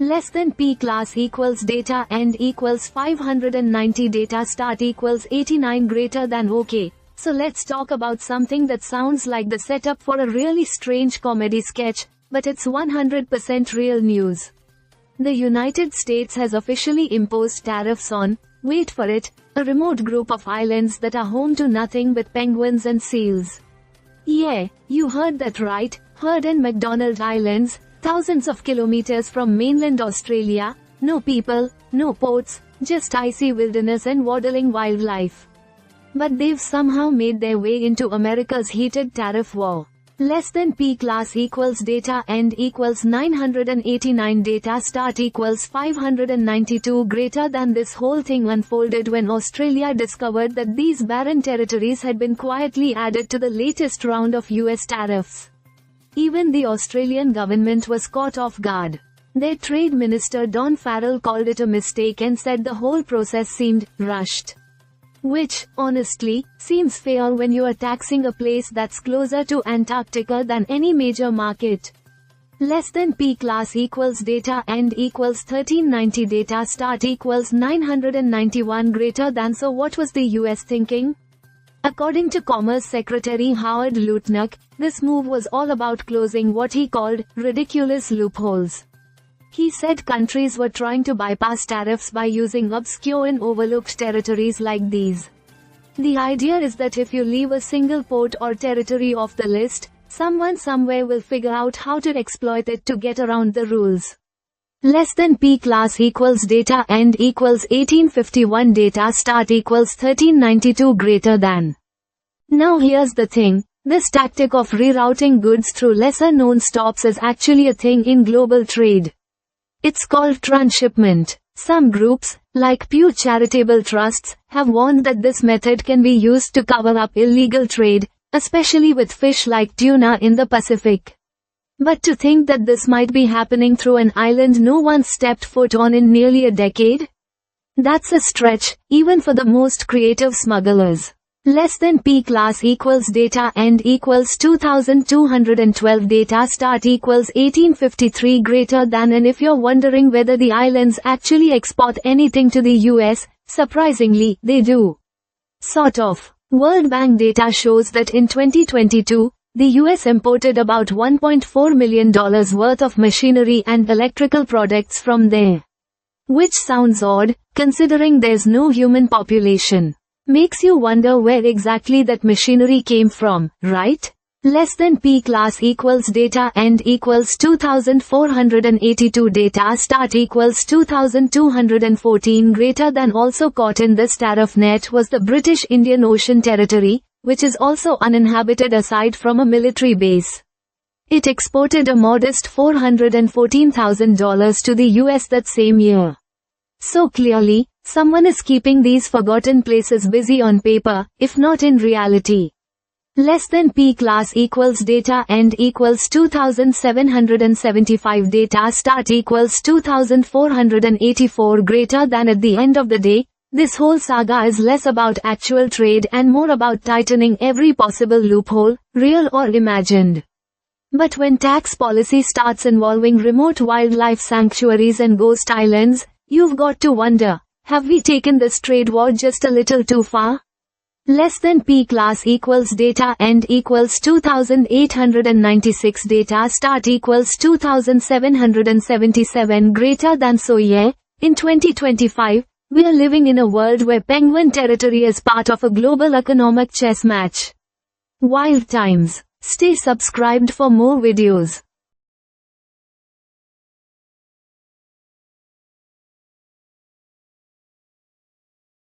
Less than P class equals data end equals 590 data start equals 89 greater than OK. So let's talk about something that sounds like the setup for a really strange comedy sketch, but it's 100% real news. The United States has officially imposed tariffs on, wait for it, a remote group of islands that are home to nothing but penguins and seals. Yeah, you heard that right, Heard and McDonald Islands, thousands of kilometers from mainland Australia, no people, no ports, just icy wilderness and waddling wildlife. But they've somehow made their way into America's heated tariff war. Less than P class equals data end equals 989 data start equals 592 greater than this whole thing unfolded when Australia discovered that these barren territories had been quietly added to the latest round of US tariffs. Even the Australian government was caught off guard. Their Trade Minister Don Farrell called it a mistake and said the whole process seemed rushed. Which, honestly, seems fair when you are taxing a place that's closer to Antarctica than any major market. Less than P class equals data end equals 1390 data start equals 991 greater than. So what was the US thinking? According to Commerce Secretary Howard Lutnick, this move was all about closing what he called ridiculous loopholes. He said countries were trying to bypass tariffs by using obscure and overlooked territories like these. The idea is that if you leave a single port or territory off the list, someone somewhere will figure out how to exploit it to get around the rules. Less than P class equals data end equals 1851 data start equals 1392 greater than. Now here's the thing, this tactic of rerouting goods through lesser known stops is actually a thing in global trade. It's called transshipment. Some groups, like Pew Charitable Trusts, have warned that this method can be used to cover up illegal trade, especially with fish like tuna in the Pacific. But to think that this might be happening through an island no one stepped foot on in nearly a decade? That's a stretch, even for the most creative smugglers. Less than P class equals data end equals 2212 data start equals 1853 greater than. And if you're wondering whether the islands actually export anything to the US, surprisingly, they do. Sort of. World Bank data shows that in 2022, the US imported about $1.4 million worth of machinery and electrical products from there. Which sounds odd, considering there's no human population. Makes you wonder where exactly that machinery came from, right? Less than P class equals data end equals 2482 data start equals 2214 greater than. Also caught in this tariff net was the British Indian Ocean Territory, which is also uninhabited aside from a military base. It exported a modest $414,000 to the US that same year. So clearly, someone is keeping these forgotten places busy on paper, if not in reality. Less than P class equals data end equals 2775 data start equals 2484 greater than. At the end of the day, this whole saga is less about actual trade and more about tightening every possible loophole, real or imagined. But when tax policy starts involving remote wildlife sanctuaries and ghost islands, you've got to wonder, have we taken this trade war just a little too far? Less than P class equals data end equals 2896 data start equals 2777 greater than. So yeah, in 2025, we are living in a world where penguin territory is part of a global economic chess match. Wild times. Stay subscribed for more videos.